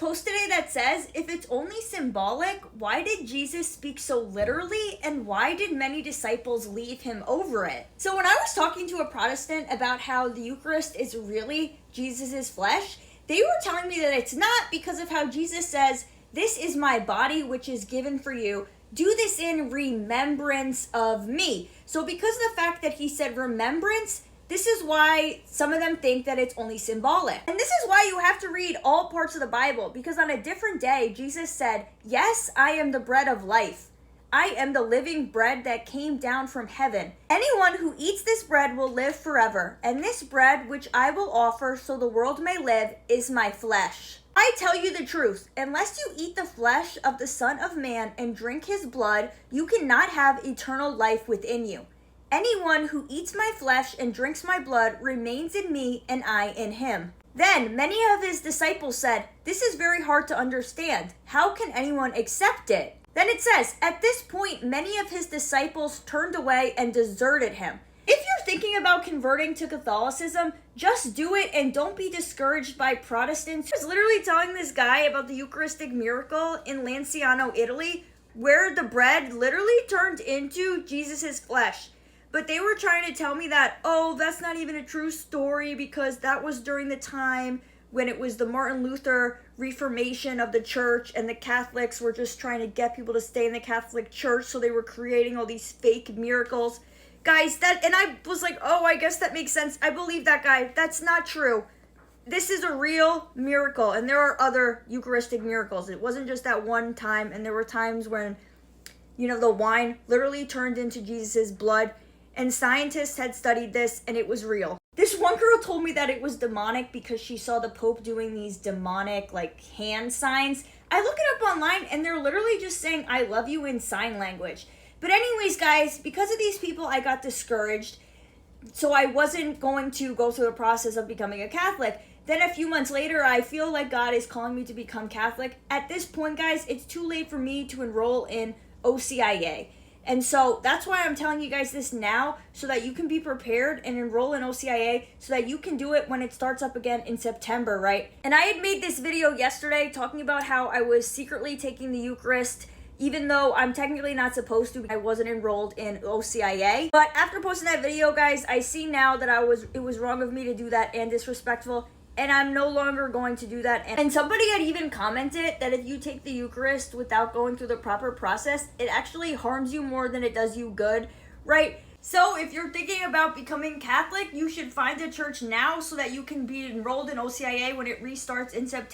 post today that says, if it's only symbolic, why did Jesus speak so literally, and why did many disciples leave him over it? So when I was talking to a Protestant about how the Eucharist is really Jesus's flesh, they were telling me that it's not, because of how Jesus says, "This is my body which is given for you. Do this in remembrance of me." So because of the fact that he said remembrance, this is why some of them think that it's only symbolic. And this is why you have to read all parts of the Bible, because on a different day, Jesus said, "Yes, I am the bread of life. I am the living bread that came down from heaven. Anyone who eats this bread will live forever, and this bread which I will offer so the world may live is my flesh. I tell you the truth, unless you eat the flesh of the Son of Man and drink his blood, you cannot have eternal life within you. Anyone who eats my flesh and drinks my blood remains in me and I in him." Then many of his disciples said, "This is very hard to understand. How can anyone accept it?" Then it says, at this point, many of his disciples turned away and deserted him. If you're thinking about converting to Catholicism, just do it and don't be discouraged by Protestants. I was literally telling this guy about the Eucharistic miracle in Lanciano, Italy, where the bread literally turned into Jesus's flesh. But they were trying to tell me that, oh, that's not even a true story because that was during the time when it was the Martin Luther Reformation of the church and the Catholics were just trying to get people to stay in the Catholic Church, so they were creating all these fake miracles. Guys, and I was like, oh, I guess that makes sense. I believe that guy. That's not true. This is a real miracle, and there are other Eucharistic miracles. It wasn't just that one time, and there were times when, the wine literally turned into Jesus' blood, and scientists had studied this, and it was real. This one girl told me that it was demonic because she saw the Pope doing these demonic, hand signs. I look it up online, and they're literally just saying, "I love you" in sign language. But anyways, guys, because of these people, I got discouraged. So I wasn't going to go through the process of becoming a Catholic. Then a few months later, I feel like God is calling me to become Catholic. At this point, guys, it's too late for me to enroll in OCIA. And so that's why I'm telling you guys this now, so that you can be prepared and enroll in OCIA, so that you can do it when it starts up again in September, right? And I had made this video yesterday talking about how I was secretly taking the Eucharist, even though I'm technically not supposed to. I wasn't enrolled in OCIA. But after posting that video, guys, I see now that it was wrong of me to do that and disrespectful. And I'm no longer going to do that. And somebody had even commented that if you take the Eucharist without going through the proper process, it actually harms you more than it does you good, right? So if you're thinking about becoming Catholic, you should find a church now so that you can be enrolled in OCIA when it restarts in September.